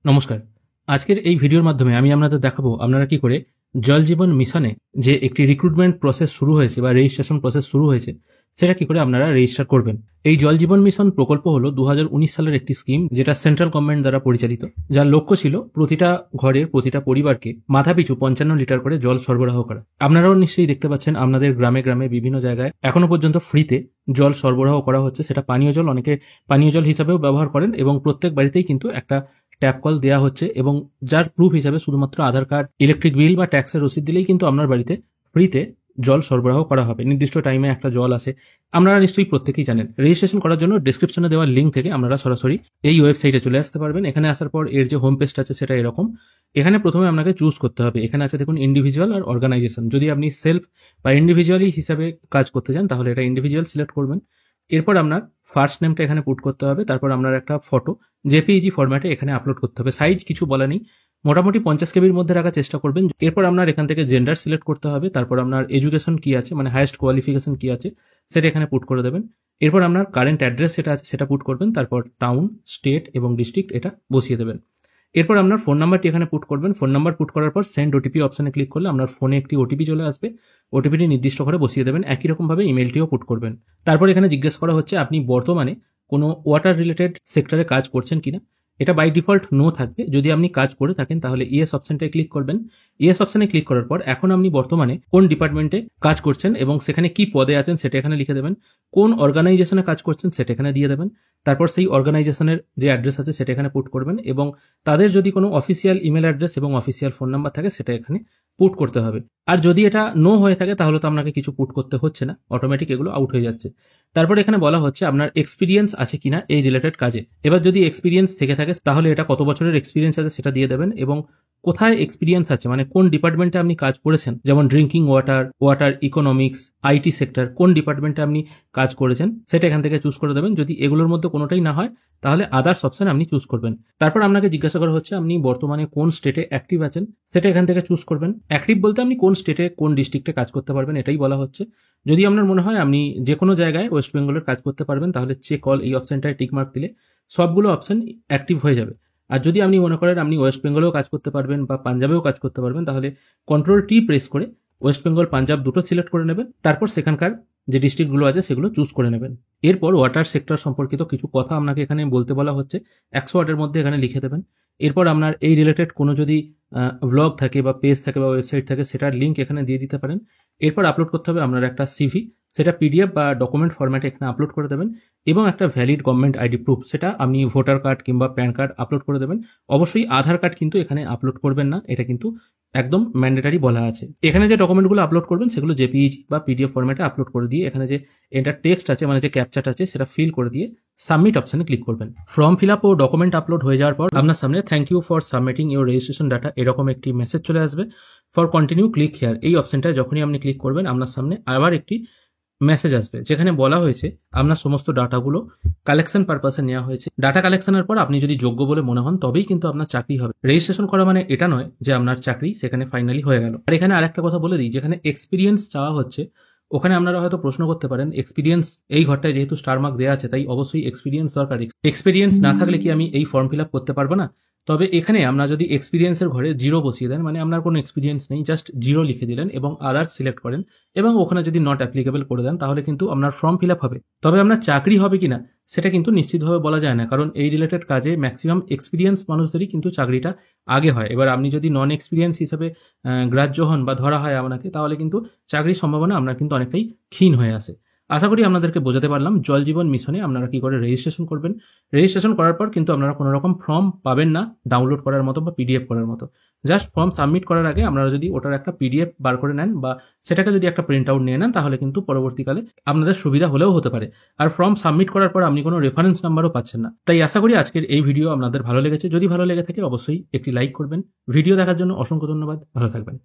নমস্কার। আজকের এই ভিডিওর মাধ্যমে আমি আপনাদের দেখাবো আপনারা কি করে জল জীবন মিশনে যে একটি রিক্রুটমেন্ট প্রসেস শুরু হয়েছে বা রেজিস্ট্রেশন প্রসেস শুরু হয়েছে সেটা কি করে আপনারা রেজিস্টার করবেন। এই জল জীবন মিশন প্রকল্প হলো 2019 সালের একটি স্কিম, যেটা সেন্ট্রাল গভর্নমেন্ট দ্বারা পরিচালিত, যার লক্ষ্য ছিল প্রতিটা ঘরের প্রতিটা পরিবারকে মাথাপিছু 55 লিটার করে জল সরবরাহ করা। আপনারাও নিশ্চয়ই দেখতে পাচ্ছেন আপনাদের গ্রামে গ্রামে বিভিন্ন জায়গায় এখনো পর্যন্ত ফ্রিতে জল সরবরাহ করা হচ্ছে। সেটা পানীয় জল, অনেকে পানীয় জল হিসাবেও ব্যবহার করেন এবং প্রত্যেক বাড়িতেই কিন্তু একটা ট্যাপ কল দেওয়া হচ্ছে এবং যার প্রুফ হিসাবে শুধুমাত্র আধার কার্ড, ইলেকট্রিক বিল বা ট্যাক্সের রসিদ দিলেই কিন্তু আপনার বাড়িতে ফ্রিতে জল সরবরাহ করা হবে। নির্দিষ্ট টাইমে একটা জল আসে, আপনারা নিশ্চয়ই প্রত্যেকেই জানেন। রেজিস্ট্রেশন করার জন্য ডেসক্রিপশনে দেওয়া লিঙ্ক থেকে আপনারা সরাসরি এই ওয়েবসাইটে চলে আসতে পারবেন। এখানে আসার পর এর যে হোম পেজটা আছে সেটা এরকম। এখানে প্রথমে আপনাকে চুজ করতে হবে, এখানে আছে দেখুন ইন্ডিভিজুয়াল আর অর্গানাইজেশন। যদি আপনি সেলফ বা ইন্ডিভিজুয়ালি হিসাবে কাজ করতে চান তাহলে এটা ইন্ডিভিজুয়াল সিলেক্ট করবেন। এরপর আপনার ফার্স্ট নেমটা এখানে পুট করতে হবে, তারপর আপনার একটা ফটো জেপিইজি ফরম্যাটে এখানে আপলোড করতে হবে। সাইজ কিছু বলা নেই, মোটামুটি 50 কেবির মধ্যে রাখার চেষ্টা করবেন। এরপর আপনার এখান থেকে জেন্ডার সিলেক্ট করতে হবে, তারপর আপনার এডুকেশন কি আছে, মানে হাইয়েস্ট কোয়ালিফিকেশন কি আছে সেটা এখানে পুট করে দেবেন। এরপর আপনার কারেন্ট অ্যাড্রেস যেটা আছে সেটা পুট করবেন, তারপর টাউন, স্টেট এবং ডিস্ট্রিক্ট এটা বসিয়ে দেবেন। এরপর আপনার ফোন নাম্বারটি এখানে পুট করবেন। ফোন নাম্বার পুট করার পর সেন্ড ওটিপি অপশনে ক্লিক করলে আপনার ফোনে একটি ওটিপি চলে আসবে। ওটিপিটি নির্দিষ্ট করে বসিয়ে দেবেন। একই রকমভাবে ইমেলটিও পুট করবেন। তারপর এখানে জিজ্ঞেস করা হচ্ছে আপনি বর্তমানে কোনো ওয়াটার রিলেটেড সেক্টরে কাজ করছেন কিনা। এটা বাই ডিফল্ট নো থাকবে। যদি আপনি কাজ করে থাকেন তাহলে ইয়েস অপশনটায় ক্লিক করবেন। ইয়েস অপশনে ক্লিক করার পর এখন আপনি বর্তমানে কোন ডিপার্টমেন্টে কাজ করছেন এবং সেখানে কি পদে আছেন সেটা এখানে লিখে দেবেন। কোন অর্গানাইজেশনে কাজ করছেন সেটা এখানে দিয়ে দেবেন। তারপর সেই অর্গানাইজেশনের যে অ্যাড্রেস আছে সেটা এখানে পুট করবেন এবং তাদের যদি কোনো অফিসিয়াল ইমেল অ্যাড্রেস এবং অফিসিয়াল ফোন নাম্বার থাকে সেটা এখানে পুট করতে হবে। আর যদি এটা নো হয়ে থাকে তাহলে তো আপনাকে কিছু পুট করতে হচ্ছে না, অটোমেটিক এগুলো আউট হয়ে যাচ্ছে। তারপর এখানে বলা হচ্ছে আপনার এক্সপিরিয়েন্স আছে কিনা এই রিলেটেড কাজে। এবার যদি এক্সপিরিয়েন্স থেকে থাকে তাহলে এটা কত বছরের এক্সপিরিয়েন্স আছে সেটা দিয়ে দেবেন এবং কোথায় এক্সপিরিয়েন্স আছে, মানে কোন ডিপার্টমেন্টে আপনি কাজ করেছেন, যেমন drinking water, water economics, IT sector, কোন ডিপার্টমেন্টে আপনি কাজ করেছেন সেটা এখান থেকে চুজ করে দেবেন। যদি এগুলোর মধ্যে কোনোটাই না হয় তাহলে আদার্স অপশন আপনি চুজ করবেন। তারপর আপনাকে জিজ্ঞাসা করা হচ্ছে আপনি বর্তমানে কোন স্টেটে অ্যাক্টিভ আছেন সেটা এখান থেকে চুজ করবেন। অ্যাক্টিভ বলতে আপনি কোন স্টেটে কোন ডিস্ট্রিক্টে কাজ করতে পারবেন এটাই বলা হচ্ছে। যদি আপনার মনে হয় আপনি যে কোনো জায়গায় ওয়েস্ট বেঙ্গলের কাজ করতে পারবেন তাহলে চেক অল এই অপশনটায় টিক মার্ক দিলে সবগুলো অপশন অ্যাক্টিভ হয়ে যাবে। আর যদি আপনি মনে করেন আপনি ওয়েস্ট বেঙ্গলেও কাজ করতে পারবেন বা পাঞ্জাবেও কাজ করতে পারবেন তাহলে কন্ট্রোল টি প্রেস করে ওয়েস্ট বেঙ্গল, পাঞ্জাব দুটো সিলেক্ট করে নেবেন। তারপর সেখানকার যে ডিস্ট্রিক্টগুলো আছে সেগুলো চুজ করে নেবেন। এরপর ওয়াটার সেক্টর সম্পর্কিত কিছু কথা আপনাকে এখানে বলতে বলা হচ্ছে, 100 ওয়ার্ডের মধ্যে এখানে লিখে দেবেন। এরপর আপনার এই রিলেটেড কোনো যদি ব্লগ থাকে বা পেজ থাকে বা ওয়েবসাইট থাকে সেটার লিঙ্ক এখানে দিয়ে দিতে পারেন। এরপর আপলোড করতে হবে আপনার একটা সিভি, সেটা পিডিএফ বা ডকুমেন্ট ফরম্যাটে এখানে আপলোড করে দেবেন এবং একটা ভ্যালিড গভর্নমেন্ট আইডি প্রুফ, সেটা আপনি ভোটার কার্ড কিংবা প্যান কার্ড আপলোড করে দেবেন। অবশ্যই আধার কার্ড কিন্তু এখানে আপলোড করবেন না, এটা কিন্তু একদম ম্যান্ডেটারি বলা আছে। এখানে যে ডকুমেন্টগুলো আপলোড করবেন সেগুলো জেপিইজি বা পিডিএফ ফরম্যাটে আপলোড করে দিয়ে এখানে যে এন্টার টেক্সট আছে, মানে যে ক্যাপচাটা আছে সেটা ফিল করে দিয়ে সাবমিট অপশনে ক্লিক করবেন। ফর্ম ফিল আপ ও ডকুমেন্ট আপলোড হয়ে যাওয়ার পর আপনার সামনে thank you for submitting your registration data এরকম একটি মেসেজ চলে আসবে। ফর কন্টিনিউ ক্লিক হিয়ার এই অপশনটায় যখনই আপনি ক্লিক করবেন আপনার সামনে আবার একটি মেসেজ আসবে যেখানে বলা হয়েছে আপনার সমস্ত ডাটাগুলো কালেকশন পারপাসে নেওয়া হয়েছে। ডাটা কালেকশনের পর আপনি যদি যোগ্য বলে মনে হন তবেই কিন্তু আপনার চাকরি হবে। রেজিস্ট্রেশন করা মানে এটা নয় যে আপনার চাকরি সেখানে ফাইনালি হয়ে গেল। আর এখানে আরেকটা কথা বলে দিই, যেখানে এক্সপিরিয়েন্স চাওয়া হচ্ছে ওখানে আপনারা হয়তো প্রশ্ন করতে পারেন এক্সপিরিয়েন্স এই ঘরটায় যেহেতু স্টার মার্ক দেওয়া আছে তাই অবশ্যই এক্সপিরিয়েন্স দরকার। এক্সপিরিয়েন্স না থাকলে কি আমি এই ফর্ম ফিল আপ করতে পারবো না? তবে এখানে আপনারা যদি এক্সপিরিয়েন্সের ঘরে 0 বসিয়ে দেন, মানে আপনার কোনো এক্সপিরিয়েন্স নেই, জাস্ট 0 লিখে দিলেন এবং আদার্স সিলেক্ট করেন এবং ওখানে যদি নট অ্যাপ্লিকেবল করে দেন তাহলে কিন্তু আপনার ফর্ম ফিল আপ হবে। তবে আপনার চাকরি হবে কিনা সেটা কিন্তু নিশ্চিতভাবে বলা যায় না, কারণ এই রিলেটেড কাজে ম্যাক্সিমাম এক্সপিরিয়েন্স মানুষদেরই কিন্তু চাকরিটা আগে হয়। এবার আপনি যদি নন এক্সপিরিয়েন্স হিসেবে গ্রাহ্য হন বা ধরা হয় আপনাকে তাহলে কিন্তু চাকরির সম্ভাবনা আপনার কিন্তু অনেকটাই ক্ষীণ হয়ে আসে। আশা করি আপনাদেরকে বোঝাতে পারলাম জল জীবন মিশনে আপনারা কি করে রেজিস্ট্রেশন করবেন। রেজিস্ট্রেশন করার পর কিন্তু আপনারা কোনো রকম ফর্ম পাবেন না ডাউনলোড করার মতো বা পিডিএফ করার মতো। জাস্ট ফর্ম সাবমিট করার আগে আপনারা যদি ওটার একটা পিডিএফ বার করে নেন বা সেটাকে যদি একটা প্রিন্ট আউট নিয়ে নেন তাহলে কিন্তু পরবর্তীকালে আপনাদের সুবিধা হলেও হতে পারে। আর ফর্ম সাবমিট করার পর আপনি কোনো রেফারেন্স নাম্বারও পাচ্ছেন না। তাই আশা করি আজকের এই ভিডিও আপনাদের ভালো লেগেছে। যদি ভালো লেগে থাকে অবশ্যই একটি লাইক করবেন। ভিডিও দেখার জন্য অসংখ্য ধন্যবাদ। ভালো থাকবেন।